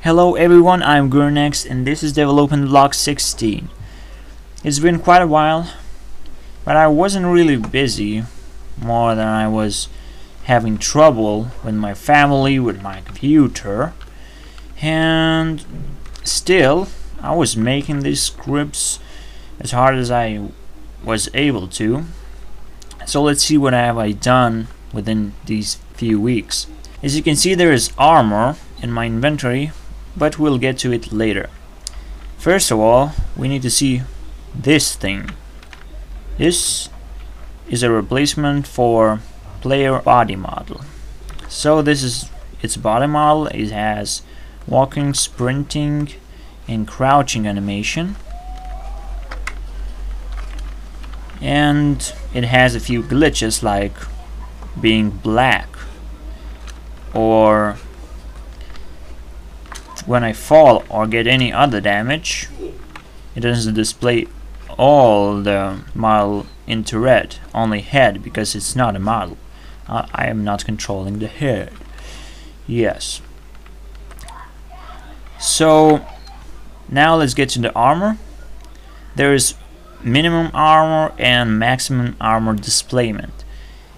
Hello everyone, I'm Gurunext and this is development block 16. It's been quite a while, but I wasn't really busy more than I was having trouble with my family, with my computer, and still I was making these scripts as hard as I was able to. So let's see what have I done within these few weeks. As you can see, there is armor in my inventory, but we'll get to it later. First of all, we need to see this thing. This is a replacement for player body model. So this is its body model. It has walking, sprinting, and crouching animation, and it has a few glitches like being black, or when I fall or get any other damage, it doesn't display all the model into red, only head, because it's not a model. I am not controlling the head. Yes. So now let's get to the armor. There is minimum armor and maximum armor displayment,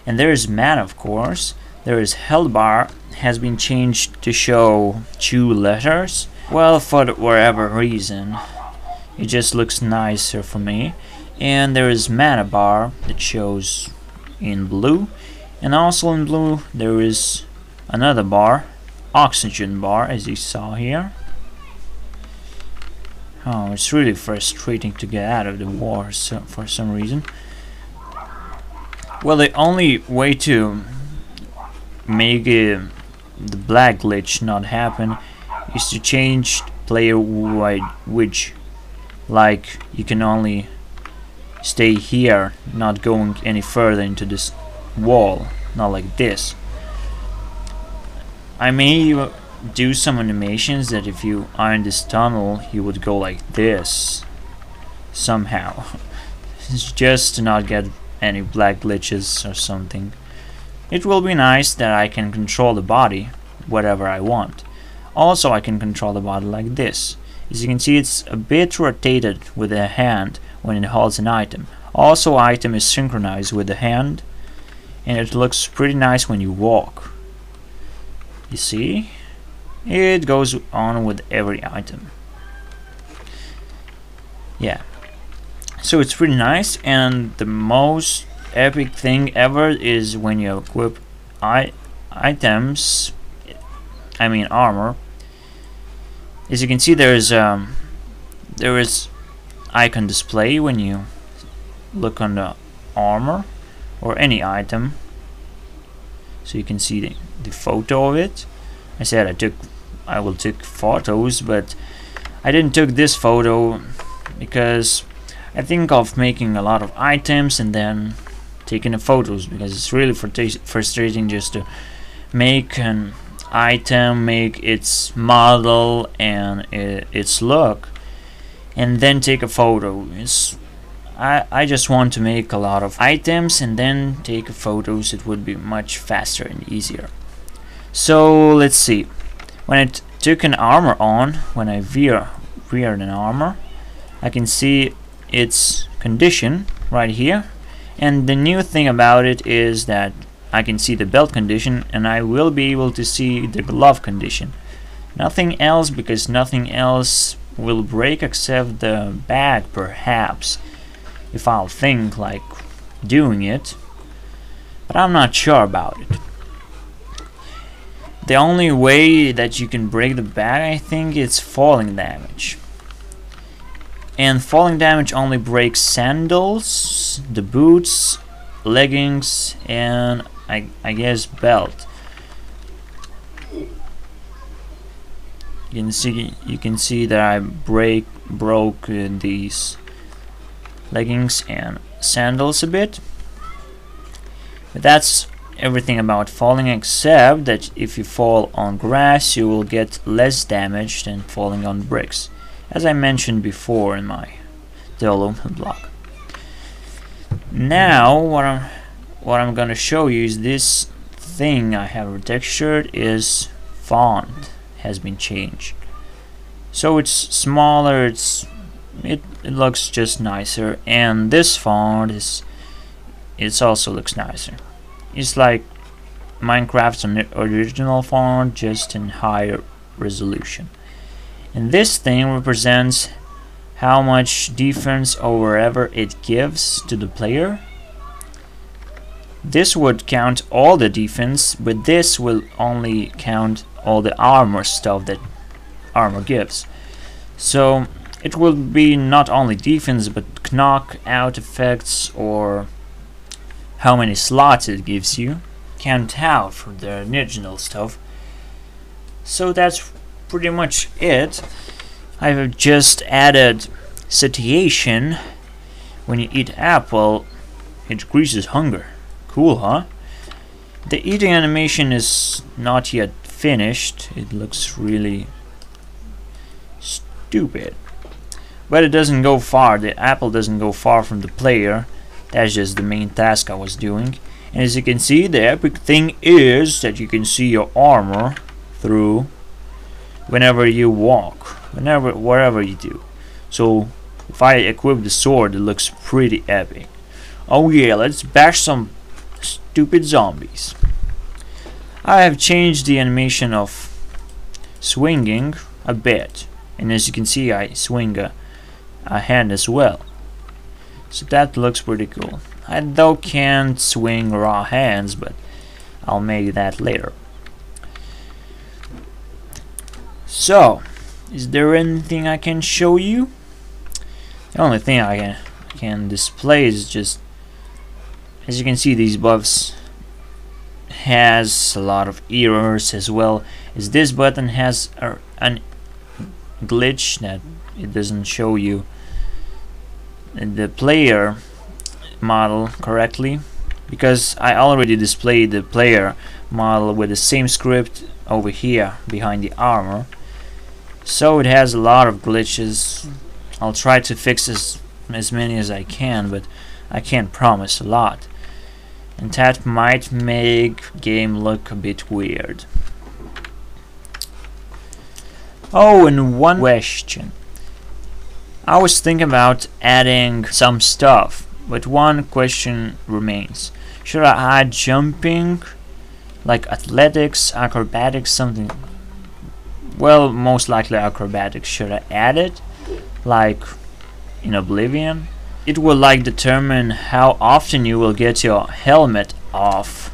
and there is mana, of course. There is health bar, has been changed to show 2 letters. Well, for whatever reason, it just looks nicer for me. And there is mana bar that shows in blue, and also in blue there is another bar, oxygen bar, as you saw here. Oh, it's really frustrating to get out of the war for some reason. Well, the only way to make the black glitch not happen is to change player wide width. Like, you can only stay here, not going any further into this wall, not like this. I may do some animations that if you are in this tunnel you would go like this somehow. It's just to not get any black glitches or something. It will be nice that I can control the body whatever I want. Also, I can control the body like this. As you can see, it's a bit rotated with the hand when it holds an item. Also, item is synchronized with the hand, and it looks pretty nice when you walk. You see? It goes on with every item. Yeah. So it's pretty nice, and the most epic thing ever is when you equip items, I mean armor. As you can see, there is icon display when you look on the armor or any item, so you can see the photo of it. I said I will take photos, but I didn't took this photo because I think of making a lot of items and then taking the photos, because it's really frustrating just to make an item, make its model and its look, and then take a photo. I just want to make a lot of items and then take photos. It would be much faster and easier. So let's see. When I took an armor on, when I veered an armor, I can see its condition right here. And the new thing about it is that I can see the belt condition, and I will be able to see the glove condition. Nothing else, because nothing else will break except the bag, perhaps, if I'll think like doing it, but I'm not sure about it. The only way that you can break the bag, I think, is falling damage. And falling damage only breaks sandals, the boots, leggings, and I guess belt. You can see that I broke these leggings and sandals a bit. But that's everything about falling, except that if you fall on grass you will get less damage than falling on bricks, as I mentioned before in my development block. Now what I'm gonna show you is this thing I have retextured is font has been changed. So it's smaller, it looks just nicer, and this font it also looks nicer. It's like Minecraft's original font, just in higher resolution. And this thing represents how much defense or whatever it gives to the player. This would count all the defense, but this will only count all the armor stuff that armor gives. So it will be not only defense but knockout effects, or how many slots it gives you, count out for the original stuff. So that's pretty much it. I've just added satiation. When you eat apple, it increases hunger. Cool, huh? The eating animation is not yet finished. It looks really stupid, but it doesn't go far. The apple doesn't go far from the player. That's just the main task I was doing. And as you can see, the epic thing is that you can see your armor through whenever you walk, wherever you do. So if I equip the sword, it looks pretty epic. Oh yeah, let's bash some stupid zombies. I have changed the animation of swinging a bit, and as you can see, I swing a hand as well. So that looks pretty cool. I though can't swing raw hands, but I'll make that later. So, is there anything I can show you? The only thing I can display is just, as you can see, these buffs has a lot of errors, as well as this button has an glitch that it doesn't show you the player model correctly, because I already displayed the player model with the same script over here behind the armor. So it has a lot of glitches. I'll try to fix as many as I can, but I can't promise a lot, and that might make game look a bit weird. Oh, and one question. I was thinking about adding some stuff, but one question remains. Should I add jumping, like athletics, acrobatics, something? Well, most likely acrobatics. Should I add it, like in Oblivion? It will like determine how often you will get your helmet off.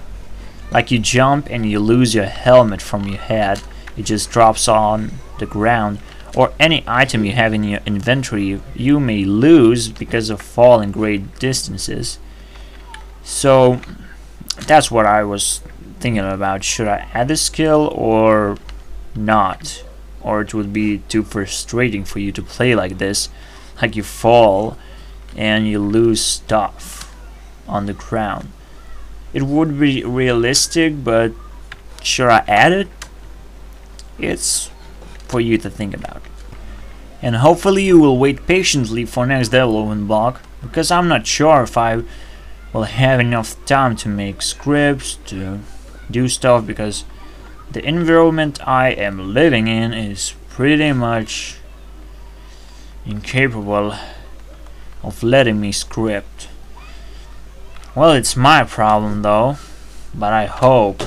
Like you jump and you lose your helmet from your head, it just drops on the ground. Or any item you have in your inventory you may lose because of falling great distances. So that's what I was thinking about. Should I add a skill or not? Or it would be too frustrating for you to play like this, like you fall and you lose stuff on the ground. It would be realistic, but should I add it? It's for you to think about. And hopefully you will wait patiently for next development block, because I'm not sure if I will have enough time to make scripts, to do stuff, because the environment I am living in is pretty much incapable of letting me script. Well, it's my problem though, but I hope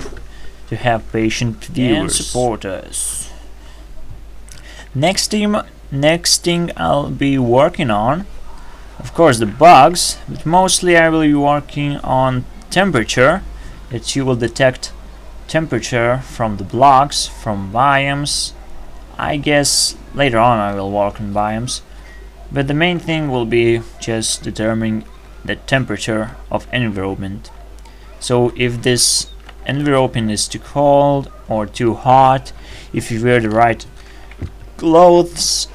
to have patient viewers and supporters. Next thing I'll be working on, of course, the bugs, but mostly I will be working on temperature, that you will detect temperature from the blocks, from biomes. I guess later on I will work on biomes, but the main thing will be just determining the temperature of environment. So if this environment is too cold or too hot, if you wear the right clothes,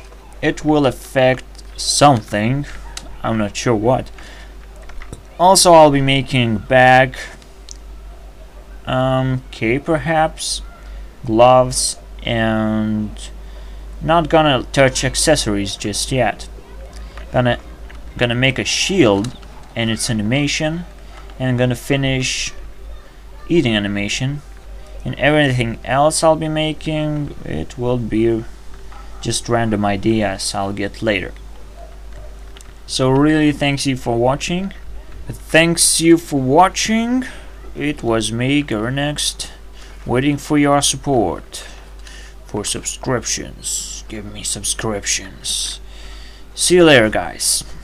it will affect something. I'm not sure what. Also, I'll be making bag, cape perhaps, gloves, and not gonna touch accessories just yet. Gonna make a shield and its animation, and gonna finish eating animation, and everything else I'll be making, it will be just random ideas I'll get later. So really thanks you for watching. It was me, Gurunext, waiting for your support. For subscriptions. Give me subscriptions. See you later, guys.